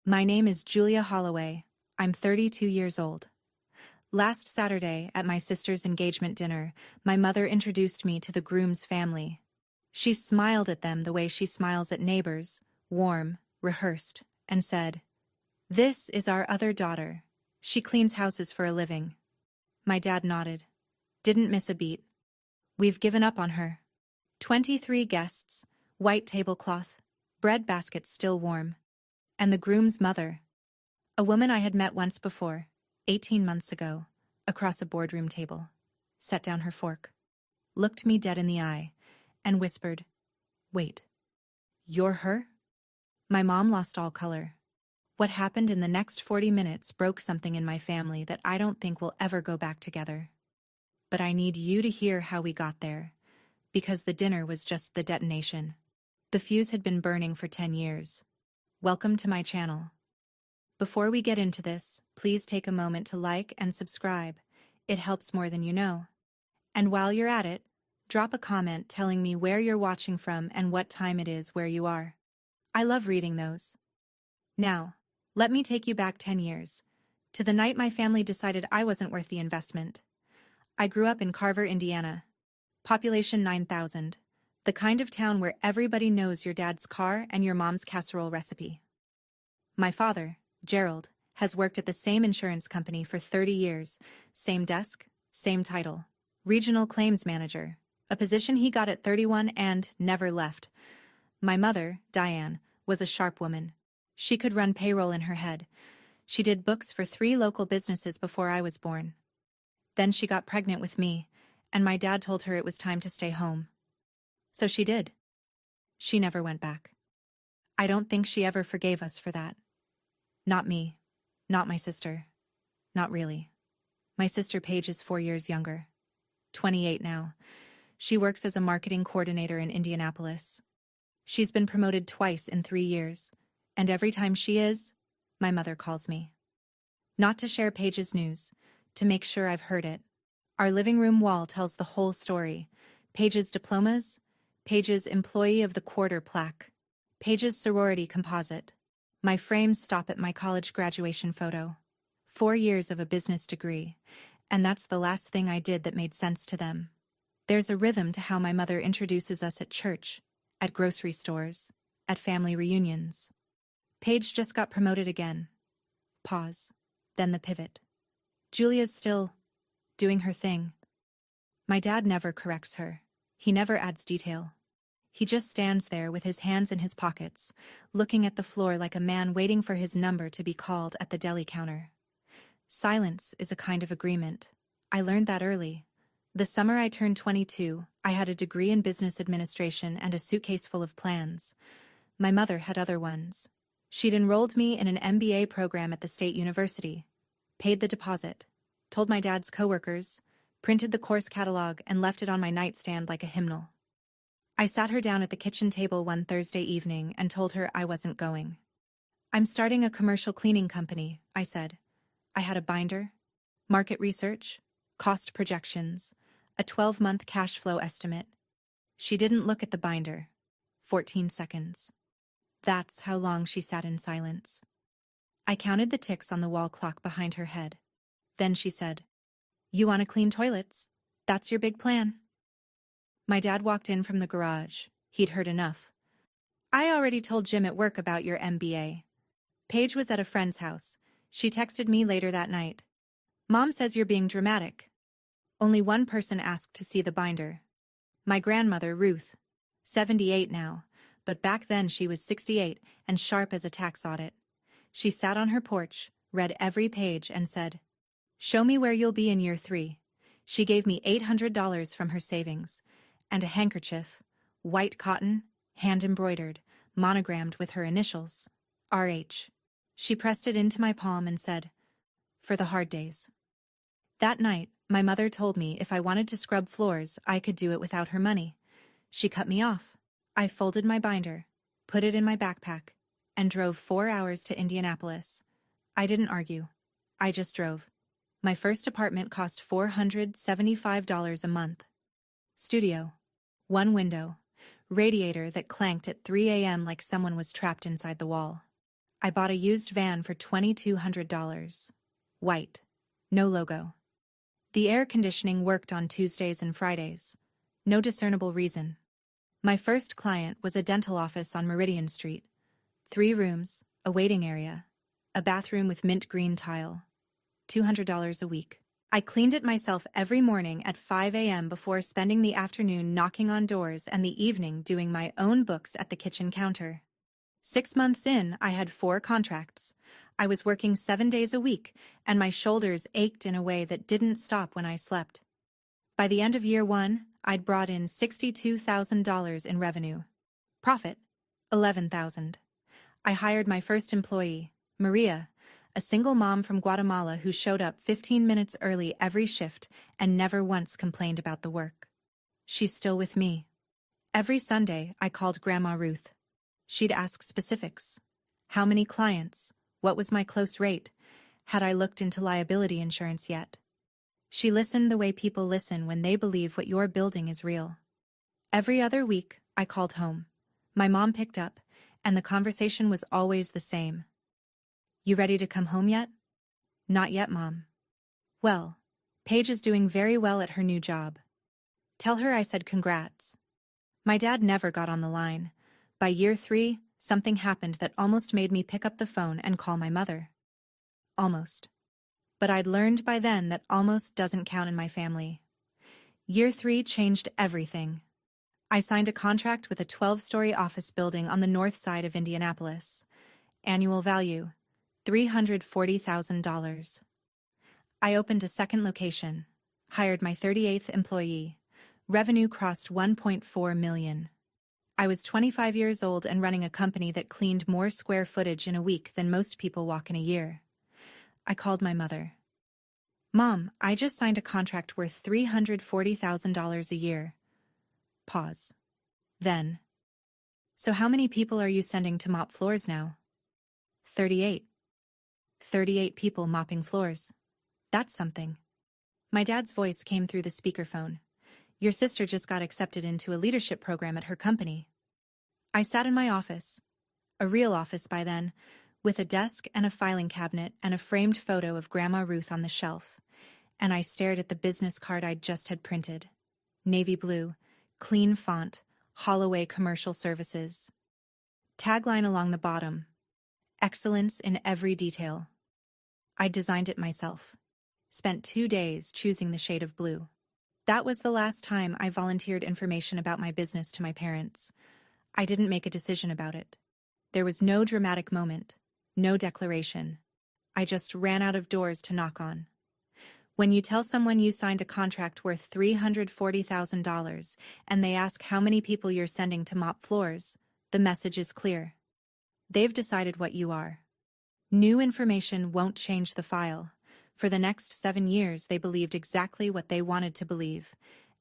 My name is Julia Holloway. I'm 32 years old. Last Saturday, at my sister's engagement dinner, my mother introduced me to the groom's family. She smiled at them the way she smiles at neighbors, warm, rehearsed, and said, "This is our other daughter. She cleans houses for a living." My dad nodded. Didn't miss a beat. "We've given up on her." 23 guests, white tablecloth, bread baskets still warm. And the groom's mother, a woman I had met once before, 18 months ago, across a boardroom table, set down her fork, looked me dead in the eye, and whispered, "Wait, you're her?" My mom lost all color. What happened in the next 40 minutes broke something in my family that I don't think will ever go back together. But I need you to hear how we got there, because the dinner was just the detonation. The fuse had been burning for 10 years. Welcome to my channel. Before we get into this, please take a moment to like and subscribe. It helps more than you know. And while you're at it, drop a comment telling me where you're watching from and what time it is where you are. I love reading those. Now, let me take you back 10 years, to the night my family decided I wasn't worth the investment. I grew up in Carver, Indiana. Population 9,000. The kind of town where everybody knows your dad's car and your mom's casserole recipe. My father, Gerald, has worked at the same insurance company for 30 years, same desk, same title, regional claims manager, a position he got at 31 and never left. My mother, Diane, was a sharp woman. She could run payroll in her head. She did books for 3 local businesses before I was born. Then she got pregnant with me, and my dad told her it was time to stay home. So she did. She never went back. I don't think she ever forgave us for that. Not me. Not my sister. Not really. My sister Paige is 4 years younger. 28 now. She works as a marketing coordinator in Indianapolis. She's been promoted twice in 3 years, and every time she is, my mother calls me. Not to share Paige's news, to make sure I've heard it. Our living room wall tells the whole story. Paige's diplomas, Paige's Employee of the Quarter plaque, Paige's sorority composite. My frames stop at my college graduation photo. 4 years of a business degree, and that's the last thing I did that made sense to them. There's a rhythm to how my mother introduces us at church, at grocery stores, at family reunions. Paige just got promoted again. Pause. Then the pivot. Julia's still doing her thing. My dad never corrects her. He never adds detail. He just stands there with his hands in his pockets, looking at the floor like a man waiting for his number to be called at the deli counter. Silence is a kind of agreement. I learned that early. The summer I turned 22, I had a degree in business administration and a suitcase full of plans. My mother had other ones. She'd enrolled me in an MBA program at the state university, paid the deposit, told my dad's coworkers, printed the course catalog, and left it on my nightstand like a hymnal. I sat her down at the kitchen table one Thursday evening and told her I wasn't going. "I'm starting a commercial cleaning company," I said. I had a binder, market research, cost projections, a 12-month cash flow estimate. She didn't look at the binder. 14 seconds. That's how long she sat in silence. I counted the ticks on the wall clock behind her head. Then she said, "You want to clean toilets? That's your big plan?" My dad walked in from the garage. He'd heard enough. "I already told Jim at work about your MBA. Paige was at a friend's house. She texted me later that night. Mom says you're being dramatic." Only one person asked to see the binder. My grandmother, Ruth. 78 now, but back then she was 68 and sharp as a tax audit. She sat on her porch, read every page, and said, "Show me where you'll be in year 3. She gave me $800 from her savings, and a handkerchief, white cotton, hand-embroidered, monogrammed with her initials, RH. She pressed it into my palm and said, "For the hard days." That night, my mother told me if I wanted to scrub floors, I could do it without her money. She cut me off. I folded my binder, put it in my backpack, and drove 4 hours to Indianapolis. I didn't argue. I just drove. My first apartment cost $475 a month. Studio. 1 window. Radiator that clanked at 3 a.m. like someone was trapped inside the wall. I bought a used van for $2,200. White. No logo. The air conditioning worked on Tuesdays and Fridays. No discernible reason. My first client was a dental office on Meridian Street. 3 rooms, a waiting area, a bathroom with mint green tile. $200 a week. I cleaned it myself every morning at 5 a.m. before spending the afternoon knocking on doors and the evening doing my own books at the kitchen counter. 6 months in, I had 4 contracts. I was working 7 days a week, and my shoulders ached in a way that didn't stop when I slept. By the end of year 1, I'd brought in $62,000 in revenue. Profit, $11,000. I hired my first employee, Maria, a single mom from Guatemala who showed up 15 minutes early every shift and never once complained about the work. She's still with me. Every Sunday, I called Grandma Ruth. She'd ask specifics. How many clients? What was my close rate? Had I looked into liability insurance yet? She listened the way people listen when they believe what you're building is real. Every other week, I called home. My mom picked up, and the conversation was always the same. You ready to come home yet? Not yet, Mom. Well, Paige is doing very well at her new job. Tell her I said congrats. My dad never got on the line. By year 3, something happened that almost made me pick up the phone and call my mother. Almost. But I'd learned by then that almost doesn't count in my family. Year 3 changed everything. I signed a contract with a 12-story office building on the north side of Indianapolis. Annual value, $340,000. I opened a second location, hired my 38th employee. Revenue crossed $1.4 million. I was 25 years old and running a company that cleaned more square footage in a week than most people walk in a year. I called my mother. Mom, I just signed a contract worth $340,000 a year. Pause. Then. So how many people are you sending to mop floors now? 38. 38 people mopping floors. That's something. My dad's voice came through the speakerphone. Your sister just got accepted into a leadership program at her company. I sat in my office, a real office by then, with a desk and a filing cabinet and a framed photo of Grandma Ruth on the shelf, and I stared at the business card I'd just had printed. Navy blue, clean font, Holloway Commercial Services. Tagline along the bottom. Excellence in every detail. I designed it myself. Spent 2 days choosing the shade of blue. That was the last time I volunteered information about my business to my parents. I didn't make a decision about it. There was no dramatic moment, no declaration. I just ran out of doors to knock on. When you tell someone you signed a contract worth $340,000 and they ask how many people you're sending to mop floors, the message is clear. They've decided what you are. New information won't change the file. For the next 7 years, they believed exactly what they wanted to believe,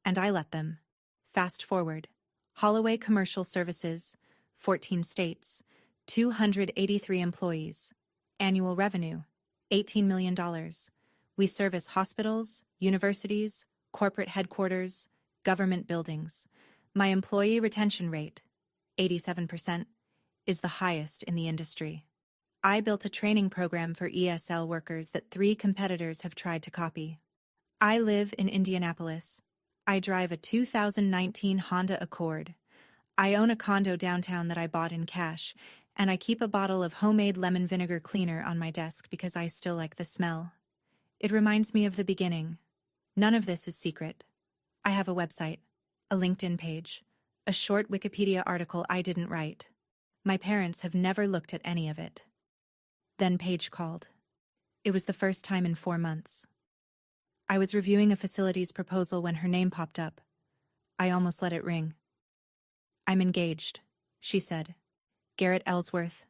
and I let them. Fast forward. Holloway Commercial Services, 14 states, 283 employees. Annual revenue, $18 million. We service hospitals, universities, corporate headquarters, government buildings. My employee retention rate, 87%, is the highest in the industry. I built a training program for ESL workers that 3 competitors have tried to copy. I live in Indianapolis. I drive a 2019 Honda Accord. I own a condo downtown that I bought in cash, and I keep a bottle of homemade lemon vinegar cleaner on my desk because I still like the smell. It reminds me of the beginning. None of this is secret. I have a website, a LinkedIn page, a short Wikipedia article I didn't write. My parents have never looked at any of it. Then Paige called. It was the first time in 4 months. I was reviewing a facilities proposal when her name popped up. I almost let it ring. I'm engaged, she said. Garrett Ellsworth.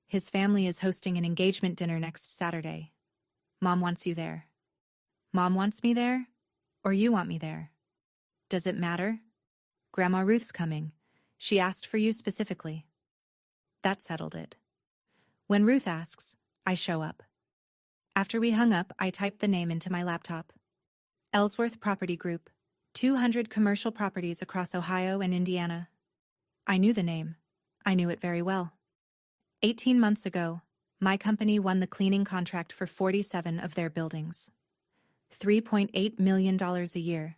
His family is hosting an engagement dinner next Saturday. Mom wants you there. Mom wants me there? Or you want me there? Does it matter? Grandma Ruth's coming. She asked for you specifically. That settled it. When Ruth asks, I show up. After we hung up, I typed the name into my laptop. Ellsworth Property Group, 200 commercial properties across Ohio and Indiana. I knew the name. I knew it very well. 18 months ago, My company won the cleaning contract for 47 of their buildings. $3.8 million a year.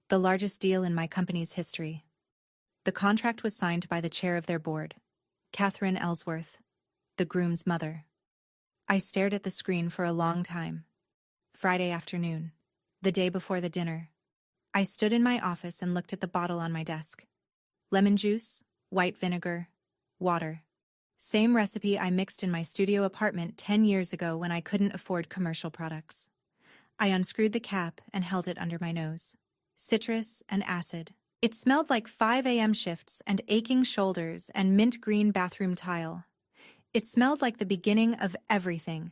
The largest deal in my company's history. The contract was signed by the chair of their board, Catherine Ellsworth, the groom's mother. I stared at the screen for a long time. Friday afternoon, the day before the dinner. I stood in my office and looked at the bottle on my desk. Lemon juice, white vinegar, water. Same recipe I mixed in my studio apartment 10 years ago when I couldn't afford commercial products. I unscrewed the cap and held it under my nose. Citrus and acid. It smelled like 5 a.m. shifts and aching shoulders and mint green bathroom tile. It smelled like the beginning of everything.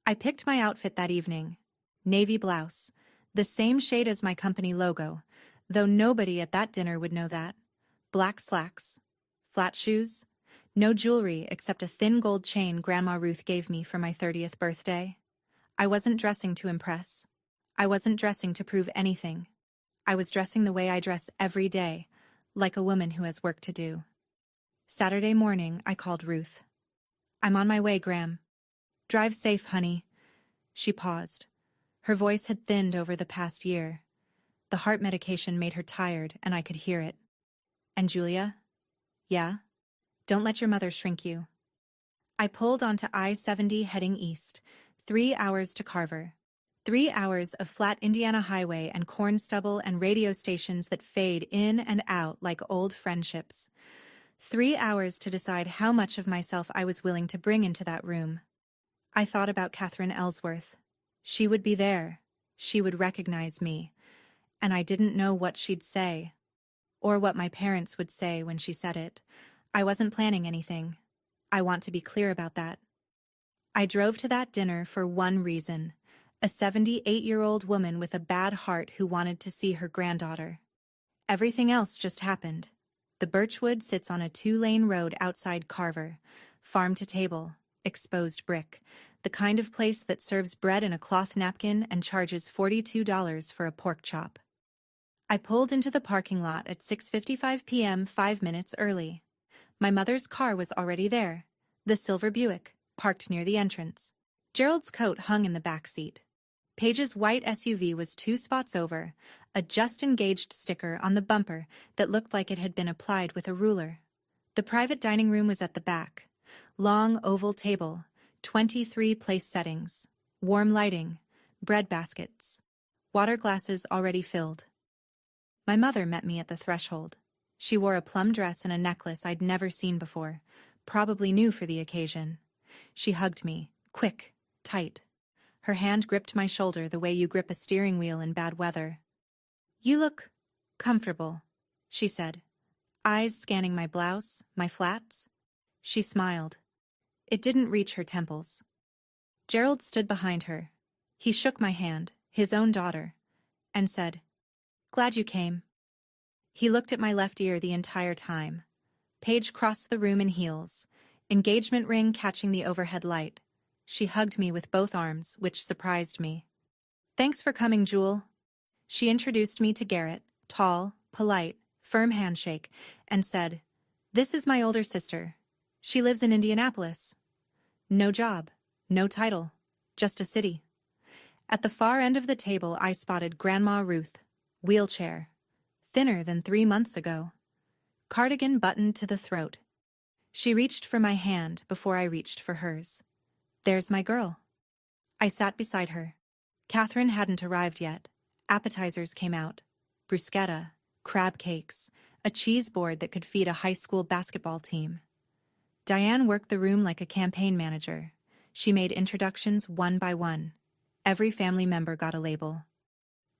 I picked my outfit that evening. Navy blouse, the same shade as my company logo, though nobody at that dinner would know that. Black slacks, flat shoes, no jewelry except a thin gold chain Grandma Ruth gave me for my 30th birthday. I wasn't dressing to impress. I wasn't dressing to prove anything. I was dressing the way I dress every day, like a woman who has work to do. Saturday morning, I called Ruth. "I'm on my way, Gram." "Drive safe, honey." She paused. Her voice had thinned over the past year. The heart medication made her tired, and I could hear it. "And Julia?" "Yeah?" "Don't let your mother shrink you." I pulled onto I-70 heading east, 3 hours to Carver. 3 hours of flat Indiana highway and corn stubble and radio stations that fade in and out like old friendships. 3 hours to decide how much of myself I was willing to bring into that room. I thought about Catherine Ellsworth. She would be there. She would recognize me. And I didn't know what she'd say. Or what my parents would say when she said it. I wasn't planning anything. I want to be clear about that. I drove to that dinner for one reason. A 78-year-old woman with a bad heart who wanted to see her granddaughter. Everything else just happened. The Birchwood sits on a 2-lane road outside Carver. Farm to table, exposed brick. The kind of place that serves bread in a cloth napkin and charges $42 for a pork chop. I pulled into the parking lot at 6:55 p.m. 5 minutes early. My mother's car was already there. The silver Buick, parked near the entrance. Gerald's coat hung in the back seat. Paige's white SUV was 2 spots over, a just-engaged sticker on the bumper that looked like it had been applied with a ruler. The private dining room was at the back. Long oval table, 23 place settings, warm lighting, bread baskets, water glasses already filled. My mother met me at the threshold. She wore a plum dress and a necklace I'd never seen before, probably new for the occasion. She hugged me, quick, tight. Her hand gripped my shoulder the way you grip a steering wheel in bad weather. "You look comfortable," she said, eyes scanning my blouse, my flats. She smiled. It didn't reach her temples. Gerald stood behind her. He shook my hand, his own daughter, and said, "Glad you came." He looked at my left ear the entire time. Paige crossed the room in heels, engagement ring catching the overhead light. She hugged me with both arms, which surprised me. "Thanks for coming, Jewel." She introduced me to Garrett, tall, polite, firm handshake, and said, "This is my older sister. She lives in Indianapolis. No job, no title, just a city." At the far end of the table I spotted Grandma Ruth, wheelchair, thinner than 3 months ago. Cardigan buttoned to the throat. She reached for my hand before I reached for hers. "There's my girl." I sat beside her. Catherine hadn't arrived yet. Appetizers came out. Bruschetta, crab cakes, a cheese board that could feed a high school basketball team. Diane worked the room like a campaign manager. She made introductions one by one. Every family member got a label.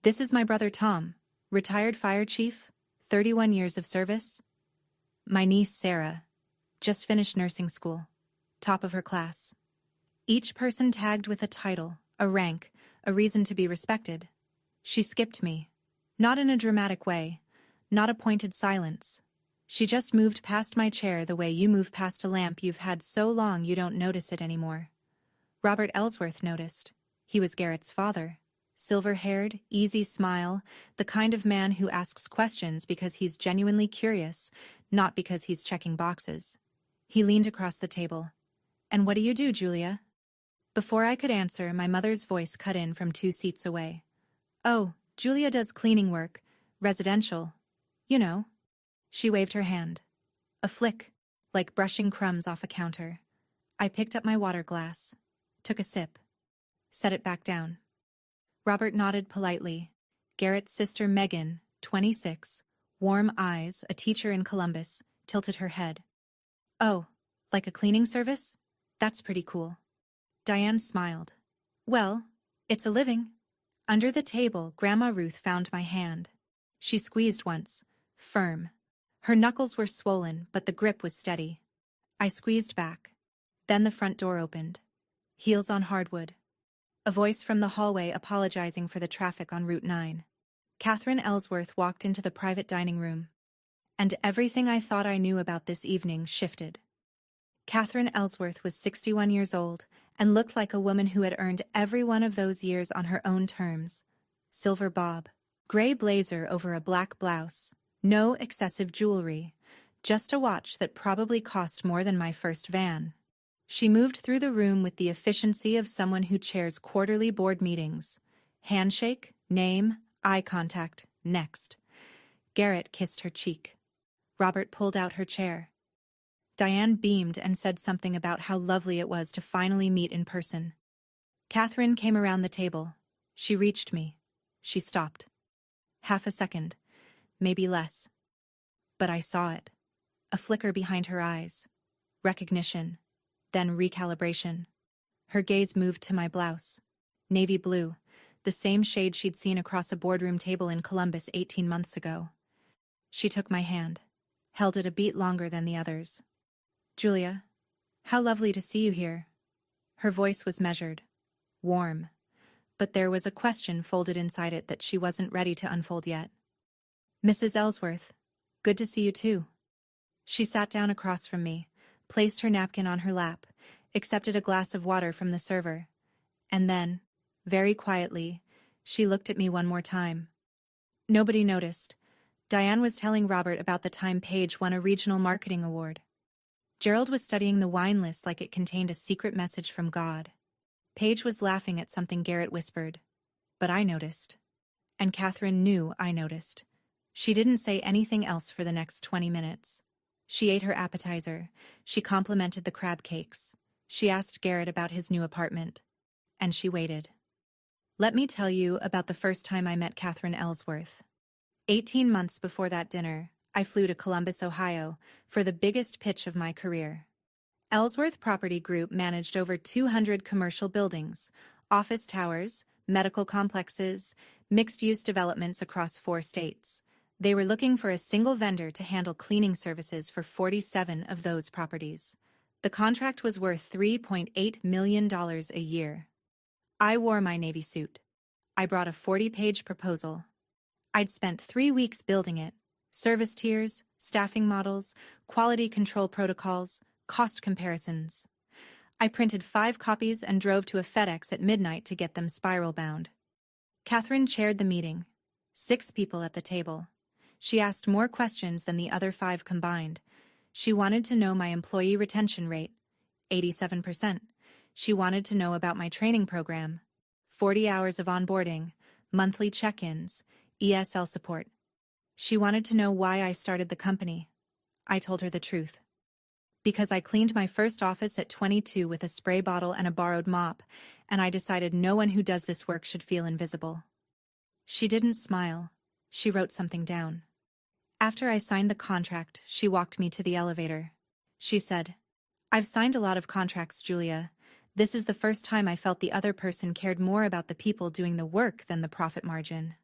"This is my brother Tom, retired fire chief, 31 years of service. My niece Sarah, just finished nursing school, top of her class." Each person tagged with a title, a rank, a reason to be respected. She skipped me. Not in a dramatic way, not a pointed silence. She just moved past my chair the way you move past a lamp you've had so long you don't notice it anymore. Robert Ellsworth noticed. He was Garrett's father. Silver-haired, easy smile, the kind of man who asks questions because he's genuinely curious, not because he's checking boxes. He leaned across the table. And what do you do, Julia? Before I could answer, my mother's voice cut in from 2 seats away. Oh, Julia does cleaning work, residential. You know. She waved her hand. A flick, like brushing crumbs off a counter. I picked up my water glass, took a sip, set it back down. Robert nodded politely. Garrett's sister Megan, 26, warm eyes, a teacher in Columbus, tilted her head. Oh, like a cleaning service? That's pretty cool. Diane smiled. Well, it's a living. Under the table, Grandma Ruth found my hand. She squeezed once, firm. Her knuckles were swollen, but the grip was steady. I squeezed back. Then the front door opened. Heels on hardwood. A voice from the hallway apologizing for the traffic on Route 9. Catherine Ellsworth walked into the private dining room. And everything I thought I knew about this evening shifted. Catherine Ellsworth was 61 years old and looked like a woman who had earned every one of those years on her own terms. Silver bob, gray blazer over a black blouse, no excessive jewelry, just a watch that probably cost more than my first van. She moved through the room with the efficiency of someone who chairs quarterly board meetings. Handshake, name, eye contact, next. Garrett kissed her cheek. Robert pulled out her chair. Diane beamed and said something about how lovely it was to finally meet in person. Catherine came around the table. She reached me. She stopped. Half a second, maybe less. But I saw it. A flicker behind her eyes. Recognition. Then recalibration. Her gaze moved to my blouse. Navy blue, the same shade she'd seen across a boardroom table in Columbus 18 months ago. She took my hand, held it a beat longer than the others. Julia, how lovely to see you here. Her voice was measured, warm, but there was a question folded inside it that she wasn't ready to unfold yet. Mrs. Ellsworth, good to see you too. She sat down across from me, placed her napkin on her lap, accepted a glass of water from the server, and then, very quietly, she looked at me one more time. Nobody noticed. Diane was telling Robert about the time Paige won a regional marketing award. Gerald was studying the wine list like it contained a secret message from God. Paige was laughing at something Garrett whispered. But I noticed. And Catherine knew I noticed. She didn't say anything else for the next 20 minutes. She ate her appetizer. She complimented the crab cakes. She asked Garrett about his new apartment. And she waited. Let me tell you about the first time I met Catherine Ellsworth. 18 months before that dinner, I flew to Columbus, Ohio, for the biggest pitch of my career. Ellsworth Property Group managed over 200 commercial buildings, office towers, medical complexes, mixed-use developments across 4 states. They were looking for a single vendor to handle cleaning services for 47 of those properties. The contract was worth $3.8 million a year. I wore my Navy suit. I brought a 40-page proposal. I'd spent 3 weeks building it. Service tiers, staffing models, quality control protocols, cost comparisons. I printed 5 copies and drove to a FedEx at midnight to get them spiral-bound. Catherine chaired the meeting. 6 people at the table. She asked more questions than the other 5 combined. She wanted to know my employee retention rate, 87%. She wanted to know about my training program, 40 hours of onboarding, monthly check-ins, ESL support. She wanted to know why I started the company. I told her the truth. Because I cleaned my first office at 22 with a spray bottle and a borrowed mop, and I decided no one who does this work should feel invisible. She didn't smile. She wrote something down. After I signed the contract, she walked me to the elevator. She said, I've signed a lot of contracts, Julia. This is the first time I felt the other person cared more about the people doing the work than the profit margin.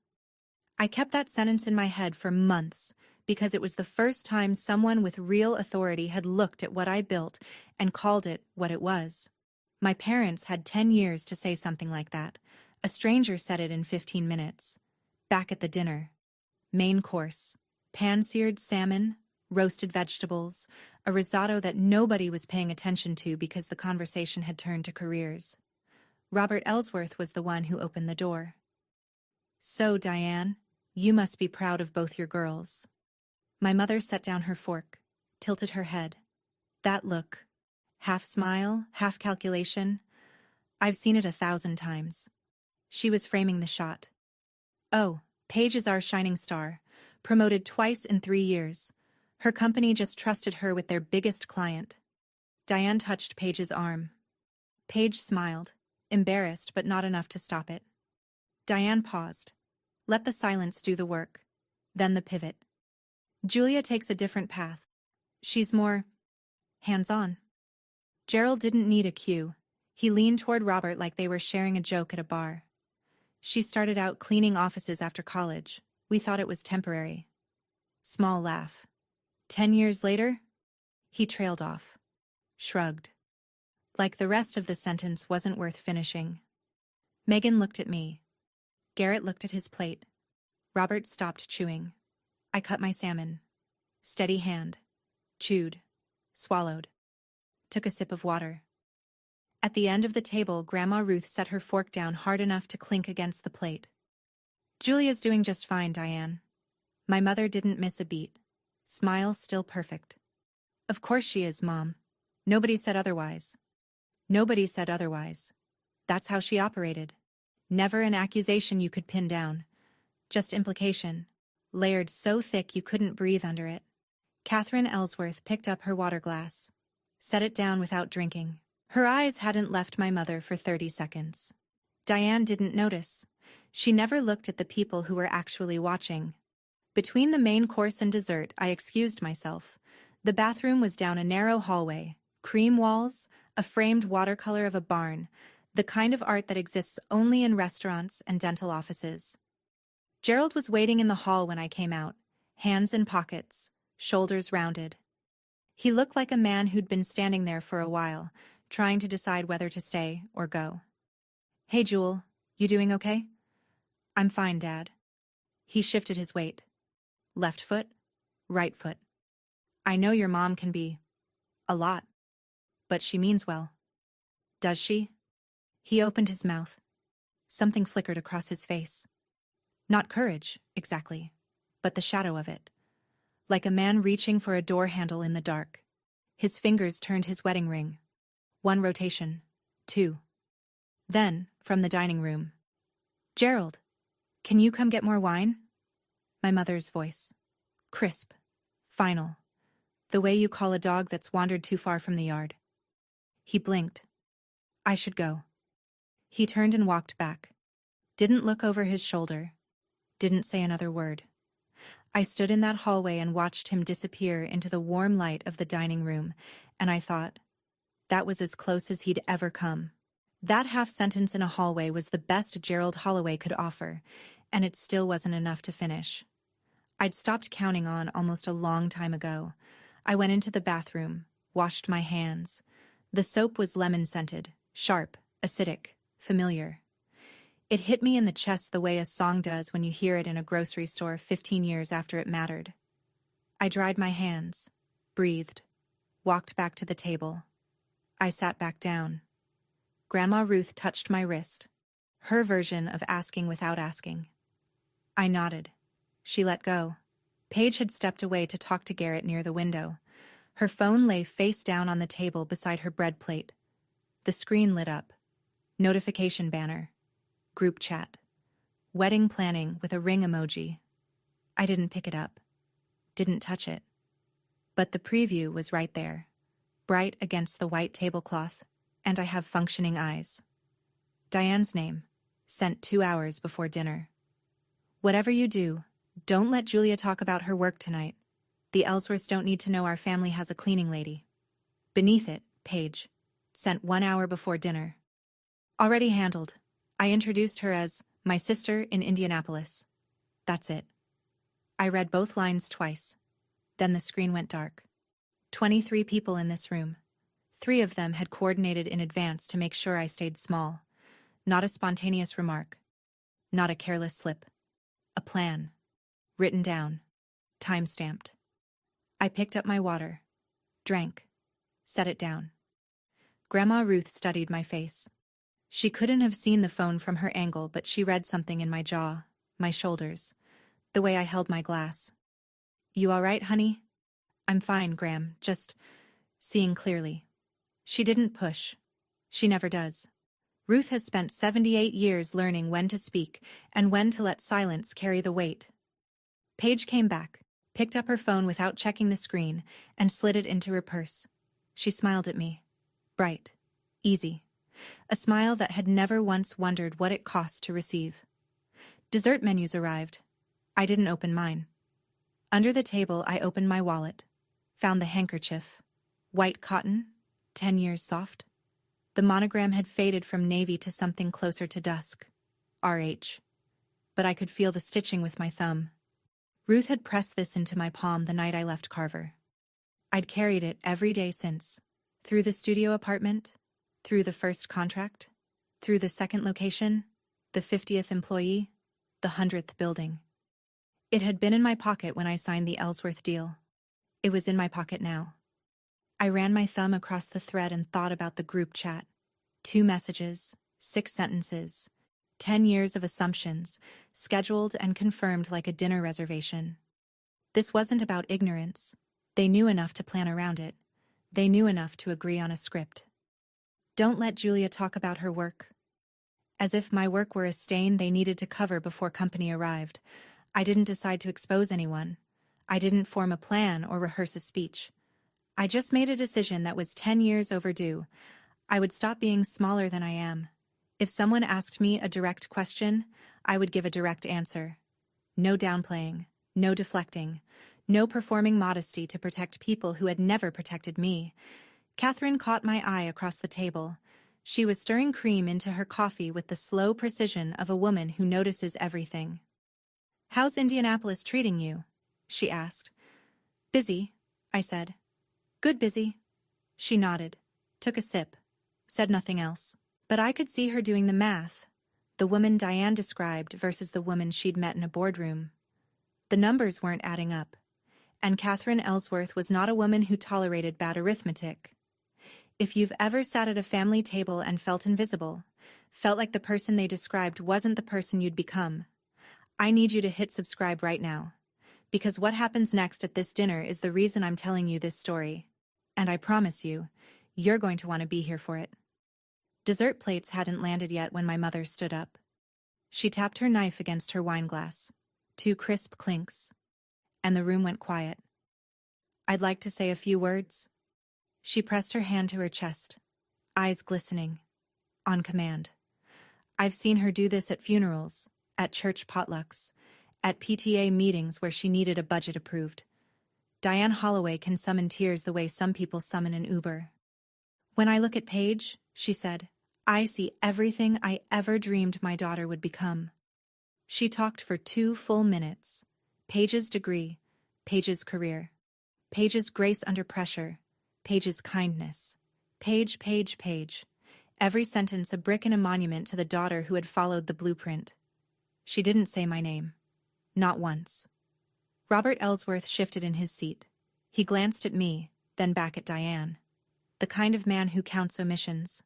I kept that sentence in my head for months because it was the first time someone with real authority had looked at what I built and called it what it was. My parents had 10 years to say something like that. A stranger said it in 15 minutes. Back at the dinner. Main course. Pan-seared salmon, roasted vegetables, a risotto that nobody was paying attention to because the conversation had turned to careers. Robert Ellsworth was the one who opened the door. So, Diane, you must be proud of both your girls. My mother set down her fork, tilted her head. That look. Half smile, half calculation. I've seen it 1,000 times. She was framing the shot. Oh, Paige is our shining star, promoted twice in 3 years. Her company just trusted her with their biggest client. Diane touched Paige's arm. Paige smiled, embarrassed but not enough to stop it. Diane paused. Let the silence do the work. Then the pivot. Julia takes a different path. She's more hands-on. Gerald didn't need a cue. He leaned toward Robert like they were sharing a joke at a bar. She started out cleaning offices after college. We thought it was temporary. Small laugh. 10 years later? He trailed off. Shrugged. Like the rest of the sentence wasn't worth finishing. Megan looked at me. Garrett looked at his plate. Robert stopped chewing. I cut my salmon. Steady hand. Chewed. Swallowed. Took a sip of water. At the end of the table, Grandma Ruth set her fork down hard enough to clink against the plate. Julia's doing just fine, Diane. My mother didn't miss a beat. Smile still perfect. Of course she is, Mom. Nobody said otherwise. Nobody said otherwise. That's how she operated. Never an accusation you could pin down. Just implication. Layered so thick you couldn't breathe under it. Catherine Ellsworth picked up her water glass. Set it down without drinking. Her eyes hadn't left my mother for 30 seconds. Diane didn't notice. She never looked at the people who were actually watching. Between the main course and dessert, I excused myself. The bathroom was down a narrow hallway. Cream walls, a framed watercolor of a barn, the kind of art that exists only in restaurants and dental offices. Gerald was waiting in the hall when I came out, hands in pockets, shoulders rounded. He looked like a man who'd been standing there for a while, trying to decide whether to stay or go. Hey, Jewel, you doing okay? I'm fine, Dad. He shifted his weight. Left foot, right foot. I know your mom can be a lot, but she means well. Does she? He opened his mouth. Something flickered across his face. Not courage, exactly, but the shadow of it. Like a man reaching for a door handle in the dark. His fingers turned his wedding ring. 1 rotation. 2. Then, from the dining room. Gerald, can you come get more wine? My mother's voice. Crisp. Final. The way you call a dog that's wandered too far from the yard. He blinked. I should go. He turned and walked back. Didn't look over his shoulder. Didn't say another word. I stood in that hallway and watched him disappear into the warm light of the dining room, and I thought, that was as close as he'd ever come. That half sentence in a hallway was the best Gerald Holloway could offer, and it still wasn't enough to finish. I'd stopped counting on almost a long time ago. I went into the bathroom, washed my hands. The soap was lemon-scented, sharp, acidic, familiar. It hit me in the chest the way a song does when you hear it in a grocery store 15 years after it mattered. I dried my hands, breathed, walked back to the table. I sat back down. Grandma Ruth touched my wrist, her version of asking without asking. I nodded. She let go. Paige had stepped away to talk to Garrett near the window. Her phone lay face down on the table beside her bread plate. The screen lit up. Notification banner. Group chat. Wedding planning with a ring emoji. I didn't pick it up. Didn't touch it. But the preview was right there. Bright against the white tablecloth, and I have functioning eyes. Diane's name, sent 2 hours before dinner. Whatever you do, don't let Julia talk about her work tonight. The Ellsworths don't need to know our family has a cleaning lady. Beneath it, Paige, sent 1 hour before dinner. Already handled. I introduced her as my sister in Indianapolis. That's it. I read both lines twice. Then the screen went dark. 23 people in this room. 3 of them had coordinated in advance to make sure I stayed small. Not a spontaneous remark. Not a careless slip. A plan. Written down. Time-stamped. I picked up my water. Drank. Set it down. Grandma Ruth studied my face. She couldn't have seen the phone from her angle, but she read something in my jaw, my shoulders, the way I held my glass. You all right, honey? I'm fine, Gram, just seeing clearly. She didn't push. She never does. Ruth has spent 78 years learning when to speak and when to let silence carry the weight. Paige came back, picked up her phone without checking the screen, and slid it into her purse. She smiled at me. Bright. Easy. A smile that had never once wondered what it cost to receive. Dessert menus arrived. I didn't open mine. Under the table, I opened my wallet. Found the handkerchief. White cotton, 10 years soft. The monogram had faded from navy to something closer to dusk. RH. But I could feel the stitching with my thumb. Ruth had pressed this into my palm the night I left Carver. I'd carried it every day since. Through the studio apartment, through the first contract, through the second location, the 50th employee, the 100th building. It had been in my pocket when I signed the Ellsworth deal. It was in my pocket now. I ran my thumb across the thread and thought about the group chat. 2 messages, 6 sentences, 10 years of assumptions, scheduled and confirmed like a dinner reservation. This wasn't about ignorance. They knew enough to plan around it. They knew enough to agree on a script. Don't let Julia talk about her work. As if my work were a stain they needed to cover before company arrived. I didn't decide to expose anyone. I didn't form a plan or rehearse a speech. I just made a decision that was 10 years overdue. I would stop being smaller than I am. If someone asked me a direct question, I would give a direct answer. No downplaying, no deflecting, no performing modesty to protect people who had never protected me. Catherine caught my eye across the table. She was stirring cream into her coffee with the slow precision of a woman who notices everything. "How's Indianapolis treating you?" she asked. "Busy," I said. "Good busy." She nodded, took a sip, said nothing else. But I could see her doing the math. The woman Diane described versus the woman she'd met in a boardroom. The numbers weren't adding up. And Catherine Ellsworth was not a woman who tolerated bad arithmetic. If you've ever sat at a family table and felt invisible, felt like the person they described wasn't the person you'd become, I need you to hit subscribe right now. Because what happens next at this dinner is the reason I'm telling you this story. And I promise you, you're going to want to be here for it. Dessert plates hadn't landed yet when my mother stood up. She tapped her knife against her wine glass. 2 crisp clinks. And the room went quiet. "I'd like to say a few words." She pressed her hand to her chest, eyes glistening. On command. I've seen her do this at funerals, at church potlucks, at PTA meetings where she needed a budget approved. Diane Holloway can summon tears the way some people summon an Uber. "When I look at Paige," she said, "I see everything I ever dreamed my daughter would become." She talked for 2 full minutes. Paige's degree, Paige's career, Paige's grace under pressure, Paige's kindness. Paige, Paige, Paige. Every sentence a brick in a monument to the daughter who had followed the blueprint. She didn't say my name. Not once. Robert Ellsworth shifted in his seat. He glanced at me, then back at Diane. The kind of man who counts omissions.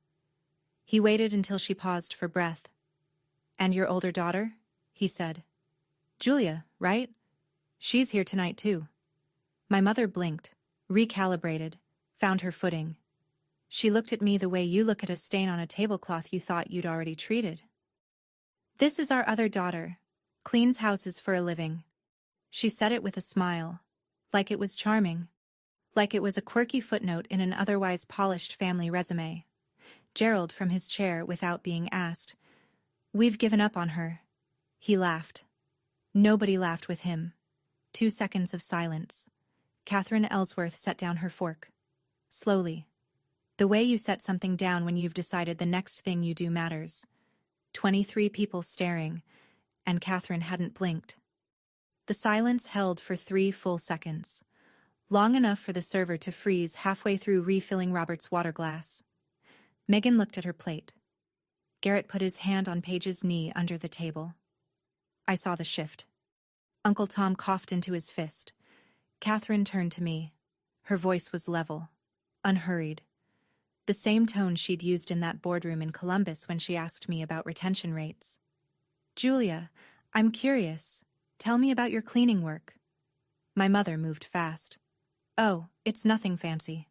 He waited until she paused for breath. "And your older daughter?" he said. "Julia, right? She's here tonight too." My mother blinked, recalibrated, found her footing. She looked at me the way you look at a stain on a tablecloth you thought you'd already treated. "This is our other daughter. Cleans houses for a living." She said it with a smile, like it was charming, like it was a quirky footnote in an otherwise polished family resume. Gerald from his chair without being asked. "We've given up on her." He laughed. Nobody laughed with him. 2 seconds of silence. Catherine Ellsworth set down her fork. Slowly. The way you set something down when you've decided the next thing you do matters. 23 people staring, and Catherine hadn't blinked. The silence held for 3 full seconds, long enough for the server to freeze halfway through refilling Robert's water glass. Megan looked at her plate. Garrett put his hand on Paige's knee under the table. I saw the shift. Uncle Tom coughed into his fist. Catherine turned to me. Her voice was level, unhurried. The same tone she'd used in that boardroom in Columbus when she asked me about retention rates. "Julia, I'm curious. Tell me about your cleaning work." My mother moved fast. "Oh, it's nothing fancy."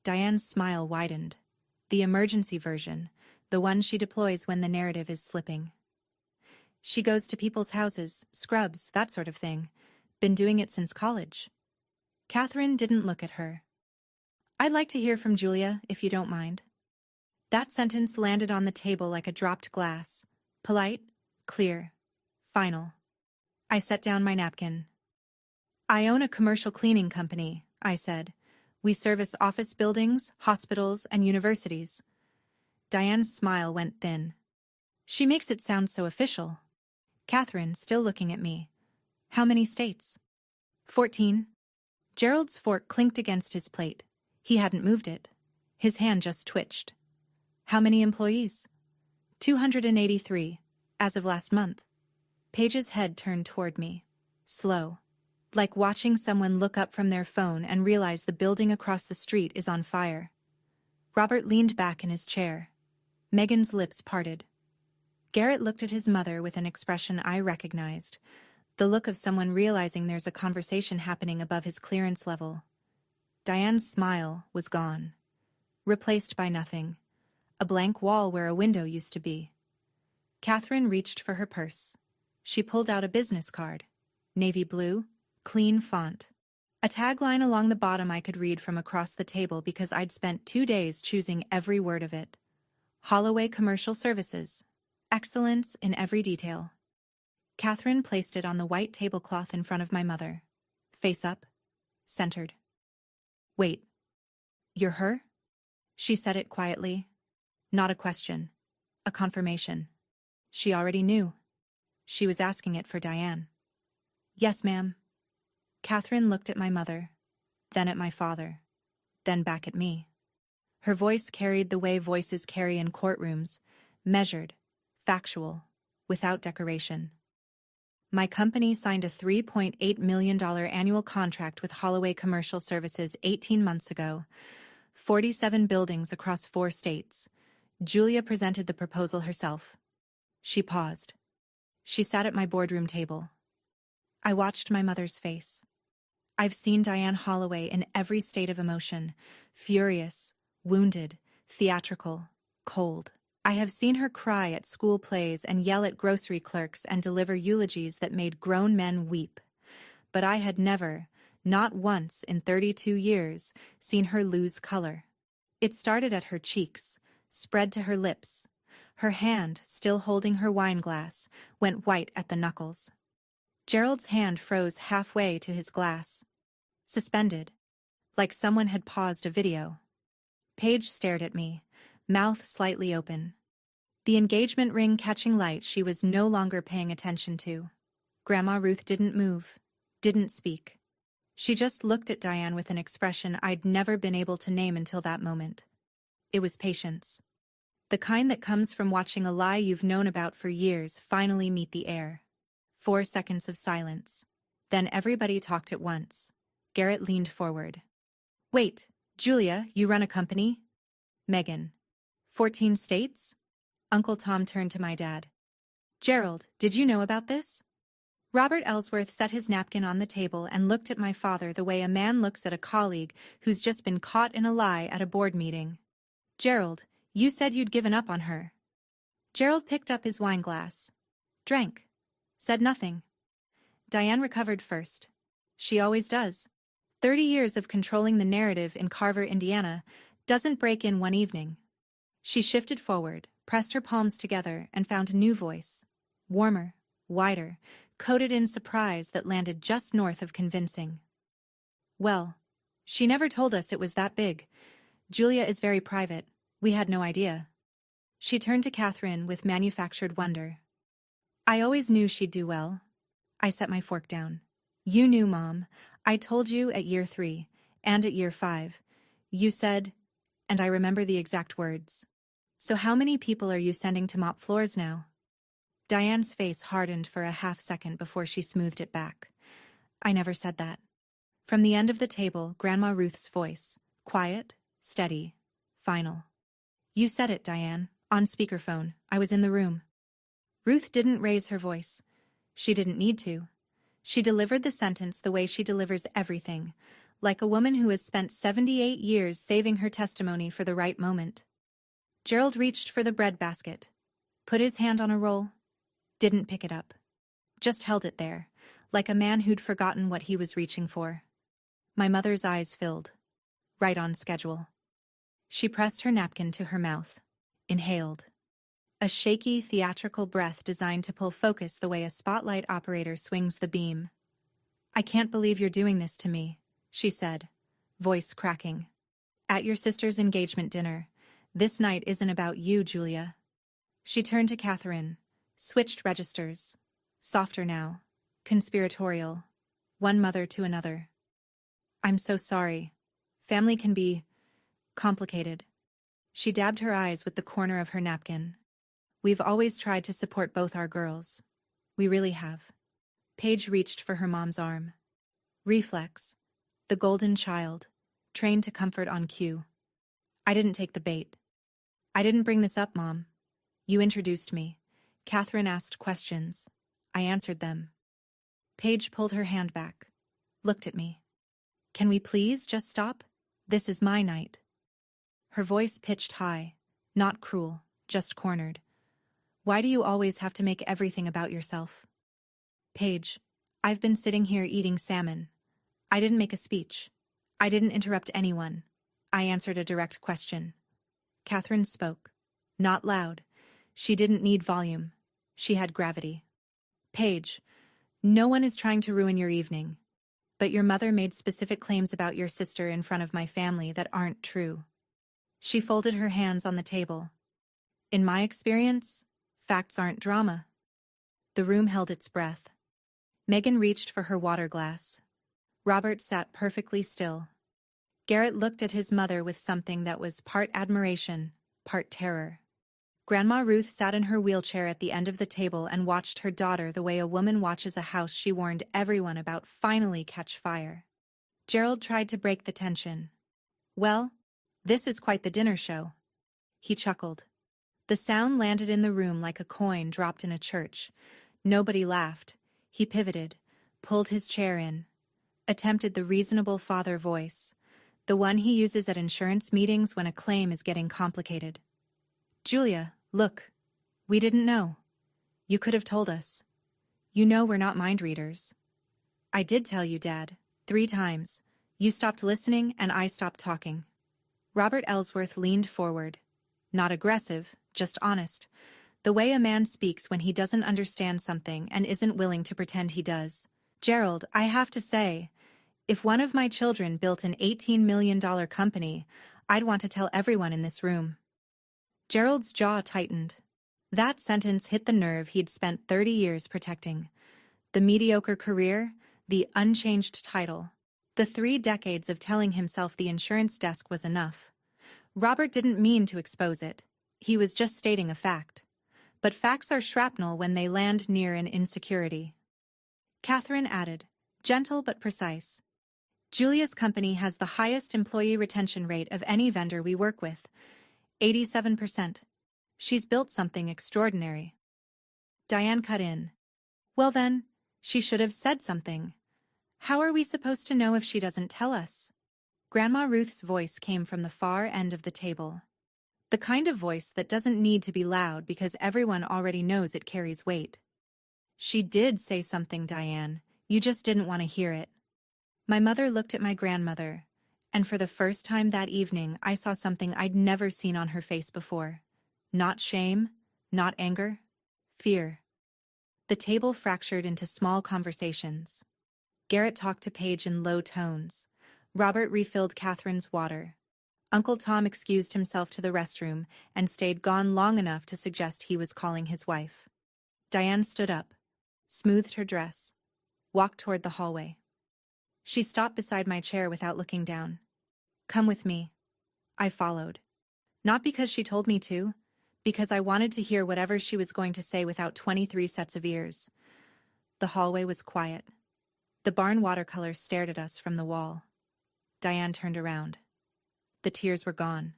Diane's smile widened. The emergency version, the one she deploys when the narrative is slipping. She goes to people's houses, scrubs, that sort of thing. Been doing it since college. Catherine didn't look at her. I'd like to hear from Julia, if you don't mind. That sentence landed on the table like a dropped glass. Polite, clear, final. I set down my napkin. I own a commercial cleaning company, I said. We service office buildings, hospitals, and universities. Diane's smile went thin. She makes it sound so official. Catherine, still looking at me. How many states? 14. Gerald's fork clinked against his plate. He hadn't moved it. His hand just twitched. How many employees? 283, as of last month. Paige's head turned toward me. Slow. Like watching someone look up from their phone and realize the building across the street is on fire. Robert leaned back in his chair. Megan's lips parted. Garrett looked at his mother with an expression I recognized, the look of someone realizing there's a conversation happening above his clearance level. Diane's smile was gone, replaced by nothing, a blank wall where a window used to be. Catherine reached for her purse. She pulled out a business card, navy blue, clean font. A tagline along the bottom I could read from across the table because I'd spent 2 days choosing every word of it. Holloway Commercial Services. Excellence in every detail. Catherine placed it on the white tablecloth in front of my mother. Face up. Centered. Wait. You're her? She said it quietly. Not a question. A confirmation. She already knew. She was asking it for Diane. Yes, ma'am. Catherine looked at my mother, then at my father, then back at me. Her voice carried the way voices carry in courtrooms, measured, factual, without decoration. My company signed a $3.8 million annual contract with Holloway Commercial Services 18 months ago. 47 buildings across 4 states. Julia presented the proposal herself. She paused. She sat at my boardroom table. I watched my mother's face. I've seen Diane Holloway in every state of emotion, furious, wounded, theatrical, cold. I have seen her cry at school plays and yell at grocery clerks and deliver eulogies that made grown men weep. But I had never, not once in 32 years, seen her lose color. It started at her cheeks, spread to her lips. Her hand, still holding her wine glass, went white at the knuckles. Gerald's hand froze halfway to his glass. Suspended, like someone had paused a video. Paige stared at me, mouth slightly open. The engagement ring catching light she was no longer paying attention to. Grandma Ruth didn't move, didn't speak. She just looked at Diane with an expression I'd never been able to name until that moment. It was patience. The kind that comes from watching a lie you've known about for years finally meet the air. 4 seconds of silence. Then everybody talked at once. Garrett leaned forward. Wait, Julia, you run a company? Megan. 14 states? Uncle Tom turned to my dad. Gerald, did you know about this? Robert Ellsworth set his napkin on the table and looked at my father the way a man looks at a colleague who's just been caught in a lie at a board meeting. Gerald, you said you'd given up on her. Gerald picked up his wine glass. Drank. Said nothing. Diane recovered first. She always does. 30 years of controlling the narrative in Carver, Indiana, doesn't break in one evening. She shifted forward, pressed her palms together, and found a new voice. Warmer, wider, coated in surprise that landed just north of convincing. Well, she never told us it was that big. Julia is very private. We had no idea. She turned to Catherine with manufactured wonder. I always knew she'd do well. I set my fork down. You knew, Mom. I told you at year 3, and at year 5. You said, and I remember the exact words. So how many people are you sending to mop floors now? Diane's face hardened for a half second before she smoothed it back. I never said that. From the end of the table, Grandma Ruth's voice, quiet, steady, final. You said it, Diane, on speakerphone. I was in the room. Ruth didn't raise her voice. She didn't need to. She delivered the sentence the way she delivers everything, like a woman who has spent 78 years saving her testimony for the right moment. Gerald reached for the bread basket, put his hand on a roll, didn't pick it up. Just held it there, like a man who'd forgotten what he was reaching for. My mother's eyes filled. Right on schedule. She pressed her napkin to her mouth. Inhaled. A shaky, theatrical breath designed to pull focus the way a spotlight operator swings the beam. "I can't believe you're doing this to me," she said, voice cracking. "At your sister's engagement dinner. This night isn't about you, Julia." She turned to Catherine, switched registers. Softer now. Conspiratorial. One mother to another. "I'm so sorry. Family can be complicated." She dabbed her eyes with the corner of her napkin. "We've always tried to support both our girls. We really have." Paige reached for her mom's arm. Reflex. The golden child, trained to comfort on cue. "I didn't take the bait. I didn't bring this up, Mom. You introduced me." Catherine asked questions. I answered them. Paige pulled her hand back, looked at me. "Can we please just stop? This is my night." Her voice pitched high, not cruel, just cornered. "Why do you always have to make everything about yourself?" "Paige, I've been sitting here eating salmon. I didn't make a speech. I didn't interrupt anyone. I answered a direct question." Catherine spoke. Not loud. She didn't need volume. She had gravity. "Paige, no one is trying to ruin your evening. But your mother made specific claims about your sister in front of my family that aren't true." She folded her hands on the table. "In my experience, facts aren't drama." The room held its breath. Megan reached for her water glass. Robert sat perfectly still. Garrett looked at his mother with something that was part admiration, part terror. Grandma Ruth sat in her wheelchair at the end of the table and watched her daughter the way a woman watches a house she warned everyone about finally catch fire. Gerald tried to break the tension. "Well, this is quite the dinner show." He chuckled. The sound landed in the room like a coin dropped in a church. Nobody laughed. He pivoted, pulled his chair in, attempted the reasonable father voice, the one he uses at insurance meetings when a claim is getting complicated. "Julia, look. We didn't know. You could have told us. You know we're not mind readers." "I did tell you, Dad, 3 times. You stopped listening and I stopped talking." Robert Ellsworth leaned forward. Not aggressive, just honest. The way a man speaks when he doesn't understand something and isn't willing to pretend he does. "Gerald, I have to say, if one of my children built an $18 million company, I'd want to tell everyone in this room." Gerald's jaw tightened. That sentence hit the nerve he'd spent 30 years protecting. The mediocre career, the unchanged title, the 3 decades of telling himself the insurance desk was enough. Robert didn't mean to expose it. He was just stating a fact. But facts are shrapnel when they land near an insecurity. Catherine added, gentle but precise. "Julia's company has the highest employee retention rate of any vendor we work with. 87%. She's built something extraordinary." Diane cut in. "Well then, she should have said something. How are we supposed to know if she doesn't tell us?" Grandma Ruth's voice came from the far end of the table. The kind of voice that doesn't need to be loud because everyone already knows it carries weight. "She did say something, Diane. You just didn't want to hear it." My mother looked at my grandmother, and for the first time that evening I saw something I'd never seen on her face before. Not shame, not anger, fear. The table fractured into small conversations. Garrett talked to Paige in low tones. Robert refilled Catherine's water. Uncle Tom excused himself to the restroom and stayed gone long enough to suggest he was calling his wife. Diane stood up, smoothed her dress, walked toward the hallway. She stopped beside my chair without looking down. "Come with me." I followed. Not because she told me to, because I wanted to hear whatever she was going to say without 23 sets of ears. The hallway was quiet. The barn watercolor stared at us from the wall. Diane turned around. The tears were gone.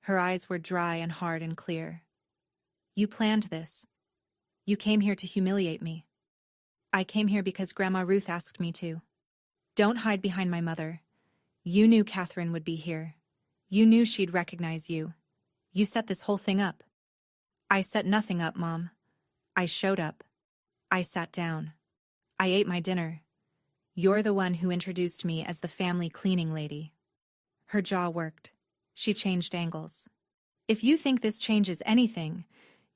Her eyes were dry and hard and clear. "You planned this. You came here to humiliate me." "I came here because Grandma Ruth asked me to." "Don't hide behind my mother. You knew Catherine would be here. You knew she'd recognize you. You set this whole thing up. I set nothing up, Mom. I showed up. I sat down. I ate my dinner. You're the one who introduced me as the family cleaning lady. Her jaw worked. She changed angles. If you think this changes anything,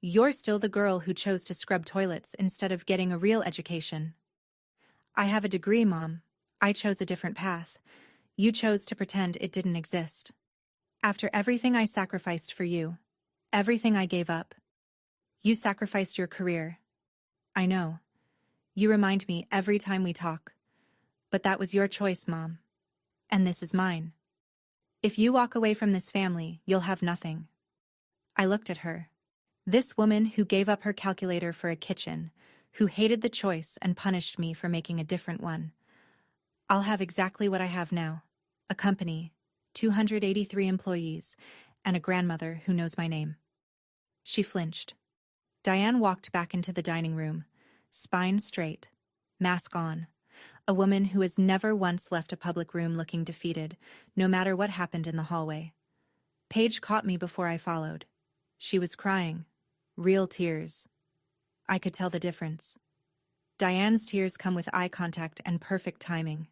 you're still the girl who chose to scrub toilets instead of getting a real education. I have a degree, Mom. I chose a different path. You chose to pretend it didn't exist. After everything I sacrificed for you, everything I gave up, you sacrificed your career. I know. You remind me every time we talk. But that was your choice, Mom. And this is mine. If you walk away from this family, you'll have nothing. I looked at her. This woman who gave up her calculator for a kitchen, who hated the choice and punished me for making a different one. I'll have exactly what I have now. A company, 283 employees, and a grandmother who knows my name. She flinched. Diane walked back into the dining room, spine straight, mask on. A woman who has never once left a public room looking defeated, no matter what happened in the hallway. Paige caught me before I followed. She was crying. Real tears. I could tell the difference. Diane's tears come with eye contact and perfect timing.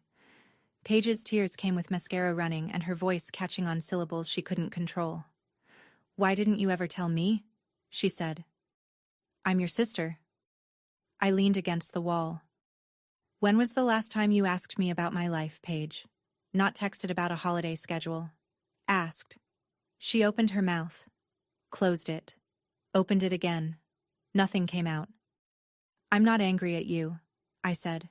Paige's tears came with mascara running and her voice catching on syllables she couldn't control. "Why didn't you ever tell me?" she said. "I'm your sister." I leaned against the wall. "When was the last time you asked me about my life, Paige? Not texted about a holiday schedule. Asked." She opened her mouth. Closed it. Opened it again. Nothing came out. "I'm not angry at you," I said.